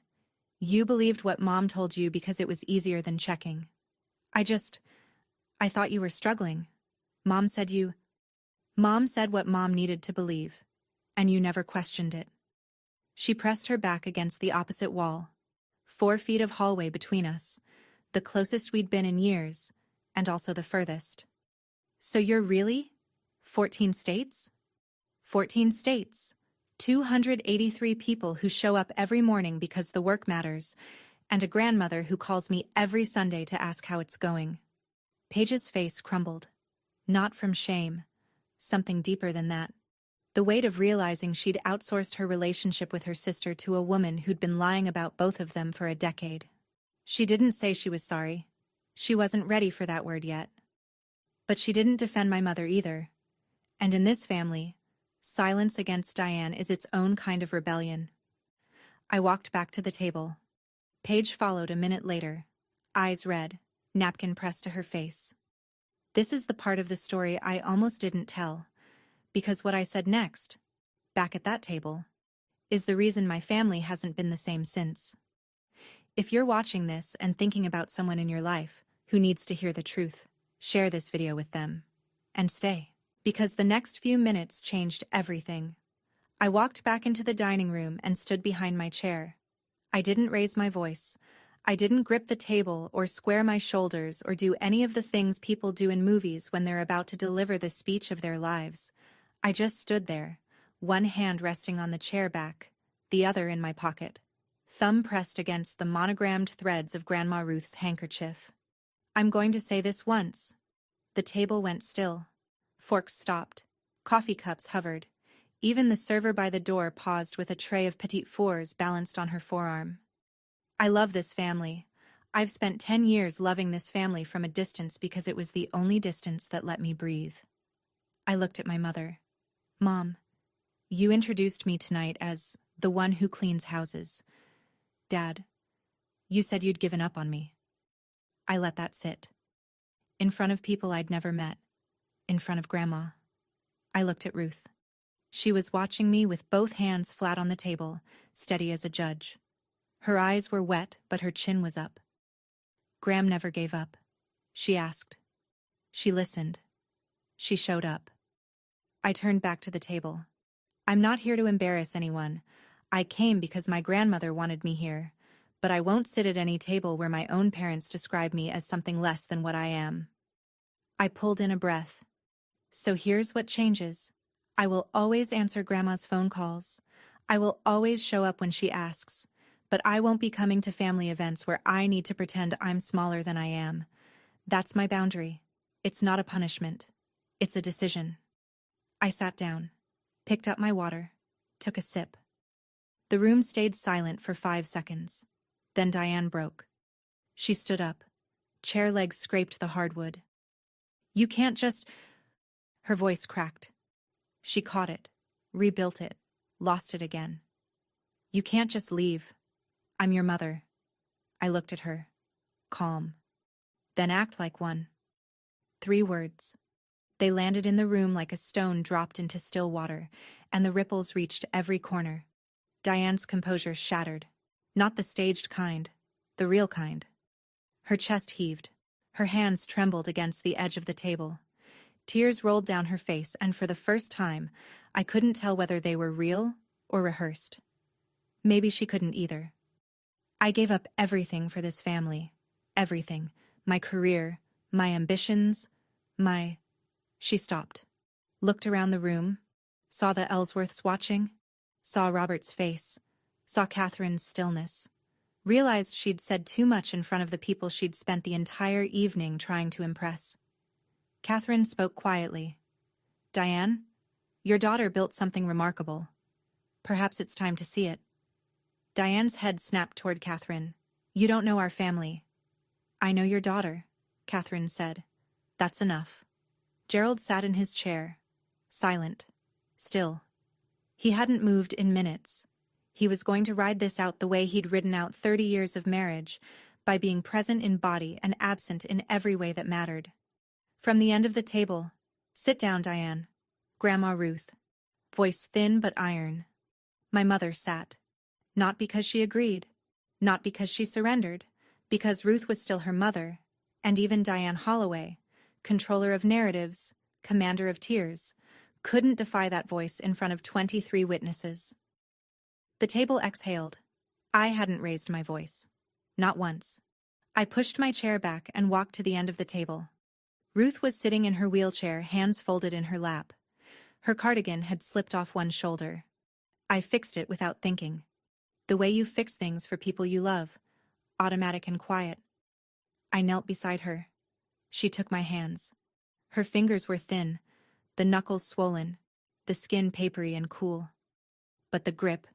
"You believed what Mom told you because it was easier than checking. I thought you were struggling. Mom said what Mom needed to believe, and you never questioned it." She pressed her back against the opposite wall. 4 feet of hallway between us, the closest we'd been in years, and also the furthest. "So you're really 14 states? 14 states. 283 people who show up every morning because the work matters, and a grandmother who calls me every Sunday to ask how it's going." Paige's face crumbled. Not from shame. Something deeper than that. The weight of realizing she'd outsourced her relationship with her sister to a woman who'd been lying about both of them for a decade. She didn't say she was sorry. She wasn't ready for that word yet. But she didn't defend my mother either. And in this family, silence against Diane is its own kind of rebellion. I walked back to the table. Paige followed a minute later, eyes red, napkin pressed to her face. This is the part of the story I almost didn't tell, because what I said next, back at that table, is the reason my family hasn't been the same since. If you're watching this and thinking about someone in your life who needs to hear the truth, share this video with them. And stay. Because the next few minutes changed everything. I walked back into the dining room and stood behind my chair. I didn't raise my voice. I didn't grip the table or square my shoulders or do any of the things people do in movies when they're about to deliver the speech of their lives. I just stood there, one hand resting on the chair back, the other in my pocket, thumb pressed against the monogrammed threads of Grandma Ruth's handkerchief. I'm going to say this once. The table went still. Forks stopped. Coffee cups hovered. Even the server by the door paused with a tray of petit fours balanced on her forearm. I love this family. I've spent 10 years loving this family from a distance because it was the only distance that let me breathe. I looked at my mother. "Mom, you introduced me tonight as the one who cleans houses. Dad, you said you'd given up on me." I let that sit. In front of people I'd never met. In front of Grandma. I looked at Ruth. She was watching me with both hands flat on the table, steady as a judge. Her eyes were wet, but her chin was up. "Gram never gave up?" she asked. She listened. She showed up. I turned back to the table. "I'm not here to embarrass anyone. I came because my grandmother wanted me here, but I won't sit at any table where my own parents describe me as something less than what I am." I pulled in a breath. So here's what changes. I will always answer Grandma's phone calls. I will always show up when she asks. But I won't be coming to family events where I need to pretend I'm smaller than I am. That's my boundary. It's not a punishment. It's a decision. I sat down, picked up my water, took a sip. The room stayed silent for 5 seconds. Then Diane broke. She stood up. Chair legs scraped the hardwood. You can't just... Her voice cracked. She caught it, rebuilt it, lost it again. You can't just leave. I'm your mother. I looked at her, calm. Then act like one. 3 words. They landed in the room like a stone dropped into still water, and the ripples reached every corner. Diane's composure shattered. Not the staged kind, the real kind. Her chest heaved. Her hands trembled against the edge of the table. Tears rolled down her face, and for the first time, I couldn't tell whether they were real or rehearsed. Maybe she couldn't either. I gave up everything for this family. Everything. My career, my ambitions, my... She stopped, looked around the room, saw the Ellsworths watching, saw Robert's face, saw Catherine's stillness, realized she'd said too much in front of the people she'd spent the entire evening trying to impress. Catherine spoke quietly. Diane, your daughter built something remarkable. Perhaps it's time to see it. Diane's head snapped toward Catherine. You don't know our family. I know your daughter, Catherine said. That's enough. Gerald sat in his chair, silent, still. He hadn't moved in minutes. He was going to ride this out the way he'd ridden out 30 years of marriage, by being present in body and absent in every way that mattered. From the end of the table, sit down, Diane. Grandma Ruth. Voice thin but iron. My mother sat. Not because she agreed, not because she surrendered, because Ruth was still her mother, and even Diane Holloway, controller of narratives, commander of tears, couldn't defy that voice in front of 23 witnesses. The table exhaled. I hadn't raised my voice. Not once. I pushed my chair back and walked to the end of the table. Ruth was sitting in her wheelchair, hands folded in her lap. Her cardigan had slipped off one shoulder. I fixed it without thinking. The way you fix things for people you love, automatic and quiet. I knelt beside her. She took my hands. Her fingers were thin, the knuckles swollen, the skin papery and cool. But the grip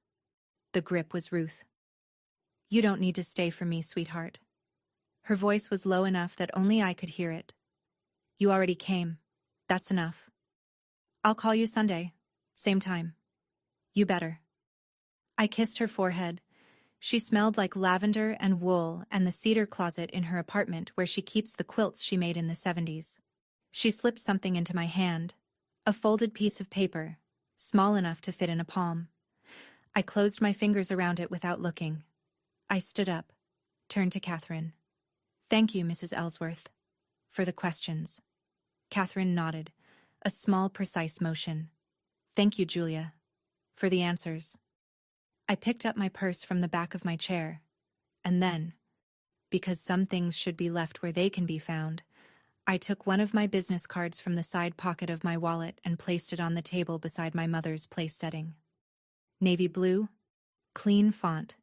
was Ruth. You don't need to stay for me, sweetheart. Her voice was low enough that only I could hear it. You already came. That's enough. I'll call you Sunday. Same time. You better. I kissed her forehead. She smelled like lavender and wool and the cedar closet in her apartment where she keeps the quilts she made in the 70s. She slipped something into my hand, a folded piece of paper, small enough to fit in a palm. I closed my fingers around it without looking. I stood up, turned to Catherine. Thank you, Mrs. Ellsworth, for the questions. Catherine nodded, a small, precise motion. Thank you, Julia, for the answers. I picked up my purse from the back of my chair, and then, because some things should be left where they can be found, I took one of my business cards from the side pocket of my wallet and placed it on the table beside my mother's place setting. Navy blue, clean font,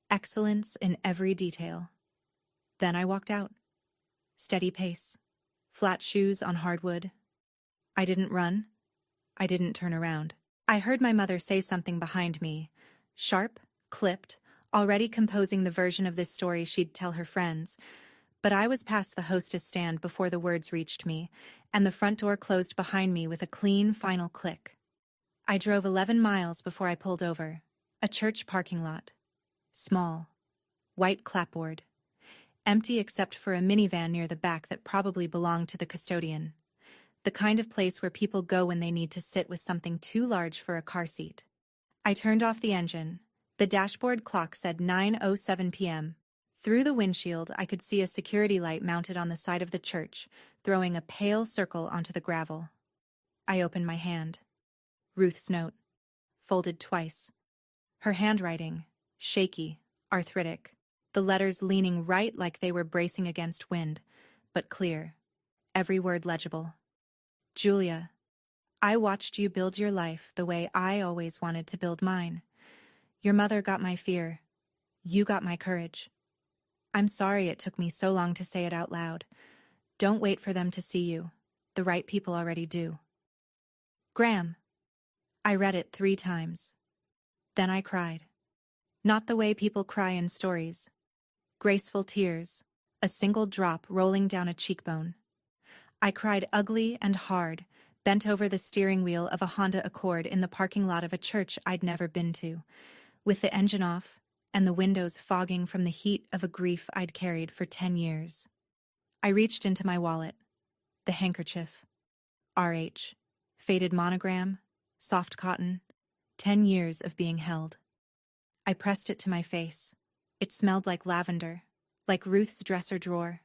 excellence in every detail. Then I walked out. Steady pace, flat shoes on hardwood. I didn't run. I didn't turn around. I heard my mother say something behind me, sharp, clipped, already composing the version of this story she'd tell her friends. But I was past the hostess stand before the words reached me, and the front door closed behind me with a clean, final click. I drove 11 miles before I pulled over. A church parking lot. Small. White clapboard. Empty except for a minivan near the back that probably belonged to the custodian. The kind of place where people go when they need to sit with something too large for a car seat. I turned off the engine. The dashboard clock said 9:07 p.m. Through the windshield, I could see a security light mounted on the side of the church, throwing a pale circle onto the gravel. I opened my hand. Ruth's note. Folded twice. Her handwriting, shaky, arthritic. The letters leaning right like they were bracing against wind, but clear. Every word legible. Julia, I watched you build your life the way I always wanted to build mine. Your mother got my fear. You got my courage. I'm sorry it took me so long to say it out loud. Don't wait for them to see you. The right people already do. Graham. I read it 3 times. Then I cried. Not the way people cry in stories. Graceful tears, a single drop rolling down a cheekbone. I cried ugly and hard, bent over the steering wheel of a Honda Accord in the parking lot of a church I'd never been to, with the engine off and the windows fogging from the heat of a grief I'd carried for 10 years. I reached into my wallet. The handkerchief. RH. Faded monogram. Soft cotton. 10 years of being held. I pressed it to my face. It smelled like lavender, like Ruth's dresser drawer,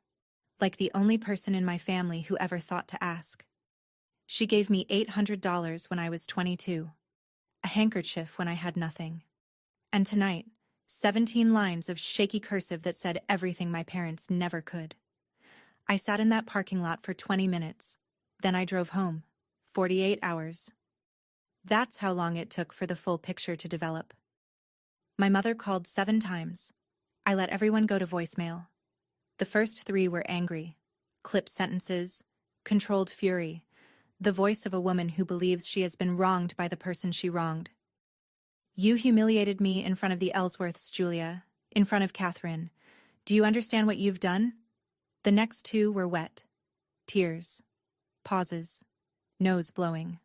like the only person in my family who ever thought to ask. She gave me $800 when I was 22. A handkerchief when I had nothing. And tonight, 17 lines of shaky cursive that said everything my parents never could. I sat in that parking lot for 20 minutes. Then I drove home. 48 hours. That's how long it took for the full picture to develop. My mother called 7 times. I let everyone go to voicemail. The first 3 were angry. Clipped sentences. Controlled fury. The voice of a woman who believes she has been wronged by the person she wronged. You humiliated me in front of the Ellsworths, Julia. In front of Catherine. Do you understand what you've done? The next 2 were wet. Tears. Pauses. Nose blowing.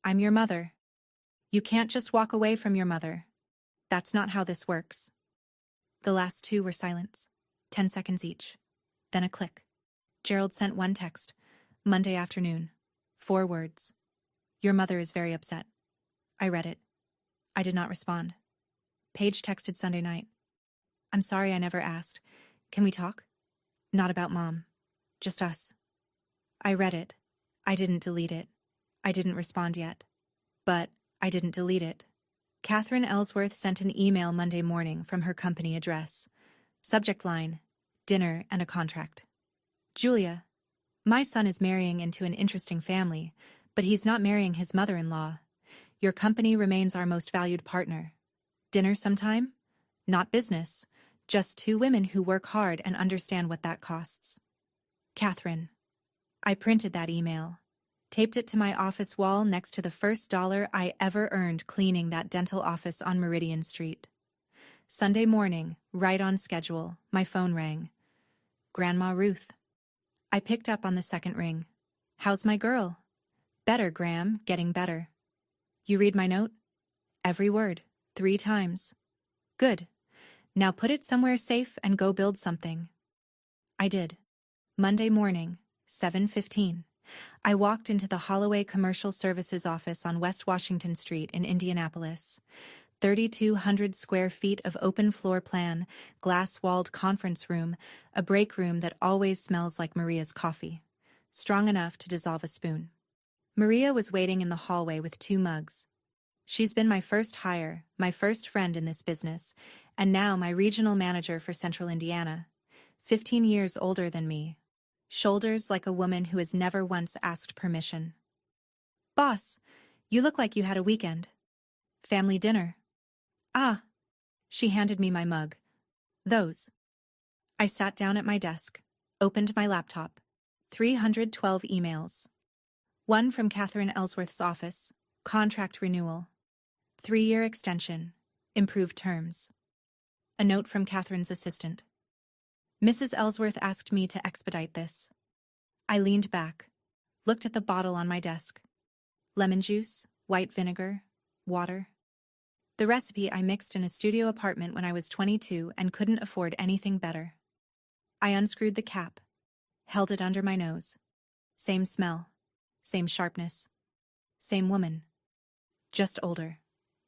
I'm your mother. You can't just walk away from your mother. That's not how this works. The last 2 were silence. 10 seconds each. Then a click. Gerald sent 1 text. Monday afternoon. 4 words. Your mother is very upset. I read it. I did not respond. Paige texted Sunday night. I'm sorry I never asked. Can we talk? Not about Mom. Just us. I read it. I didn't delete it. I didn't respond yet. But I didn't delete it. Catherine Ellsworth sent an email Monday morning from her company address. Subject line, dinner and a contract. Julia, my son is marrying into an interesting family, but he's not marrying his mother-in-law. Your company remains our most valued partner. Dinner sometime? Not business. Just 2 women who work hard and understand what that costs. Catherine. I printed that email. Taped it to my office wall next to the first dollar I ever earned cleaning that dental office on Meridian Street. Sunday morning, right on schedule, my phone rang. Grandma Ruth. I picked up on the second ring. How's my girl? Better, Graham, getting better. You read my note? Every word, 3 times. Good. Now put it somewhere safe and go build something. I did. Monday morning, 7:15. I walked into the Holloway Commercial Services office on West Washington Street in Indianapolis. 3,200 square feet of open floor plan, glass-walled conference room, a break room that always smells like Maria's coffee. Strong enough to dissolve a spoon. Maria was waiting in the hallway with 2 mugs. She's been my first hire, my first friend in this business, and now my regional manager for Central Indiana. 15 years older than me. Shoulders like a woman who has never once asked permission. Boss, you look like you had a weekend. Family dinner. Ah. She handed me my mug. Those. I sat down at my desk, opened my laptop. 312 emails. 1 from Catherine Ellsworth's office. Contract renewal. 3-year extension. Improved terms. A note from Catherine's assistant. Mrs. Ellsworth asked me to expedite this. I leaned back, looked at the bottle on my desk. Lemon juice, white vinegar, water. The recipe I mixed in a studio apartment when I was 22 and couldn't afford anything better. I unscrewed the cap, held it under my nose. Same smell, same sharpness, same woman. Just older,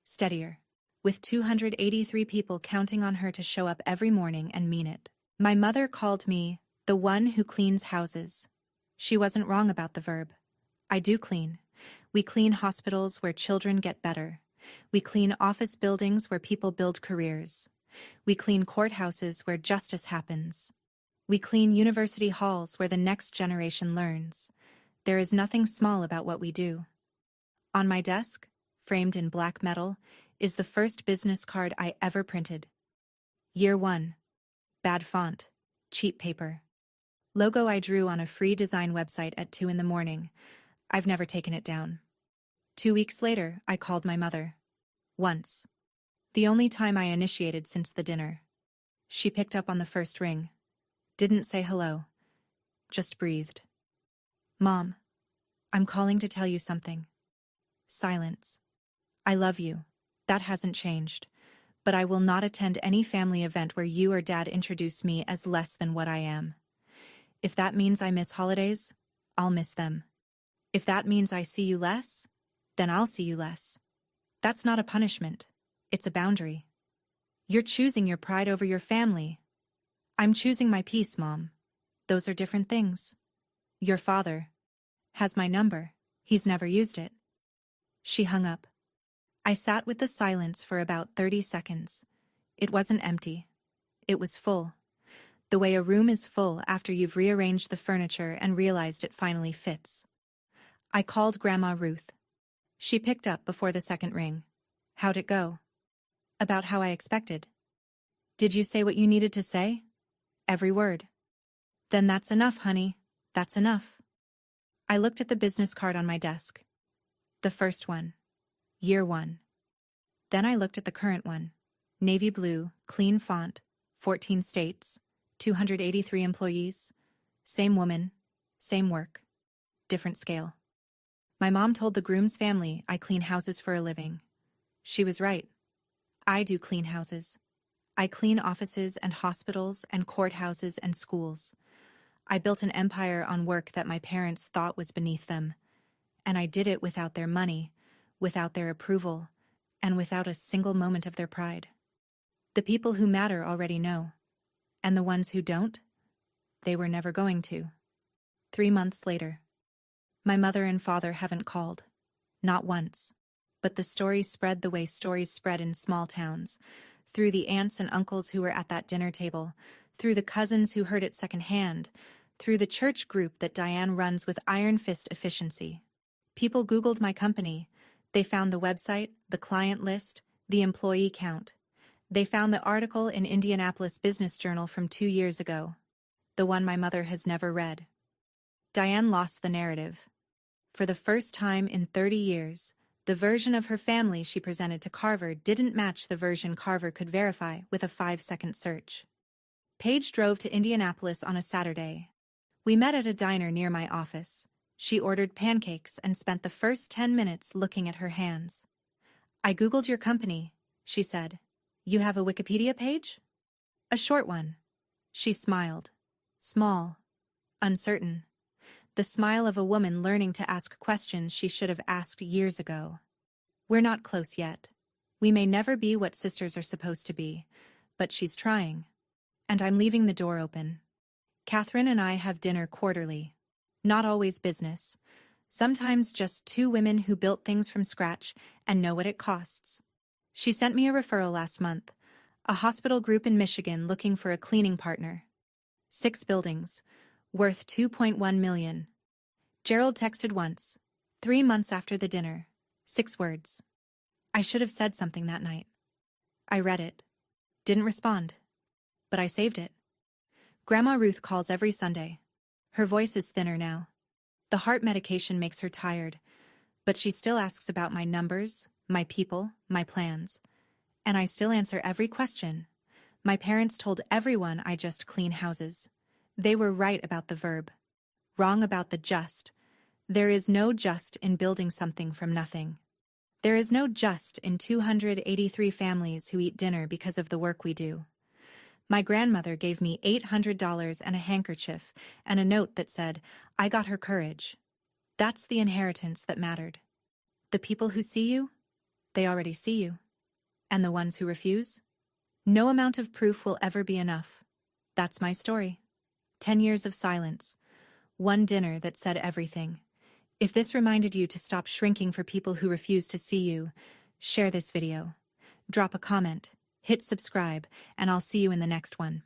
steadier, with 283 people counting on her to show up every morning and mean it. My mother called me the one who cleans houses. She wasn't wrong about the verb. I do clean. We clean hospitals where children get better. We clean office buildings where people build careers. We clean courthouses where justice happens. We clean university halls where the next generation learns. There is nothing small about what we do. On my desk, framed in black metal, is the first business card I ever printed. Year 1. Bad font. Cheap paper. Logo I drew on a free design website at 2 in the morning. I've never taken it down. 2 weeks later, I called my mother. Once. The only time I initiated since the dinner. She picked up on the first ring. Didn't say hello. Just breathed. Mom, I'm calling to tell you something. Silence. I love you. That hasn't changed. But I will not attend any family event where you or Dad introduce me as less than what I am. If that means I miss holidays, I'll miss them. If that means I see you less, then I'll see you less. That's not a punishment. It's a boundary. You're choosing your pride over your family. I'm choosing my peace, Mom. Those are different things. Your father has my number. He's never used it. She hung up. I sat with the silence for about 30 seconds. It wasn't empty. It was full. The way a room is full after you've rearranged the furniture and realized it finally fits. I called Grandma Ruth. She picked up before the second ring. How'd it go? About how I expected. Did you say what you needed to say? Every word. Then that's enough, honey. That's enough. I looked at the business card on my desk. The first one. Year 1. Then I looked at the current one. Navy blue, clean font, 14 states, 283 employees. Same woman, same work. Different scale. My mom told the groom's family I clean houses for a living. She was right. I do clean houses. I clean offices and hospitals and courthouses and schools. I built an empire on work that my parents thought was beneath them. And I did it without their money, without their approval, and without a single moment of their pride. The people who matter already know. And the ones who don't, they were never going to. 3 months later. My mother and father haven't called. Not once. But the story spread the way stories spread in small towns, through the aunts and uncles who were at that dinner table, through the cousins who heard it secondhand, through the church group that Diane runs with iron fist efficiency. People Googled my company. They found the website, the client list, the employee count. They found the article in Indianapolis Business Journal from 2 years ago, the one my mother has never read. Diane lost the narrative. For the first time in 30 years, the version of her family she presented to Carver didn't match the version Carver could verify with a 5-second search. Paige drove to Indianapolis on a Saturday. We met at a diner near my office. She ordered pancakes and spent the first 10 minutes looking at her hands. I Googled your company, she said. You have a Wikipedia page? A short one. She smiled. Small. Uncertain. The smile of a woman learning to ask questions she should have asked years ago. We're not close yet. We may never be what sisters are supposed to be, but she's trying. And I'm leaving the door open. Catherine and I have dinner quarterly. Not always business. Sometimes just 2 women who built things from scratch and know what it costs. She sent me a referral last month. A hospital group in Michigan looking for a cleaning partner. 6 buildings. Worth $2.1 million. Gerald texted once. 3 months after the dinner. 6 words. I should have said something that night. I read it. Didn't respond. But I saved it. Grandma Ruth calls every Sunday. Her voice is thinner now. The heart medication makes her tired, but she still asks about my numbers, my people, my plans. And I still answer every question. My parents told everyone I just clean houses. They were right about the verb. Wrong about the just. There is no just in building something from nothing. There is no just in 283 families who eat dinner because of the work we do. My grandmother gave me $800 and a handkerchief and a note that said, I got her courage. That's the inheritance that mattered. The people who see you, they already see you. And the ones who refuse? No amount of proof will ever be enough. That's my story. 10 years of silence. One dinner that said everything. If this reminded you to stop shrinking for people who refuse to see you, share this video. Drop a comment, hit subscribe, and I'll see you in the next one.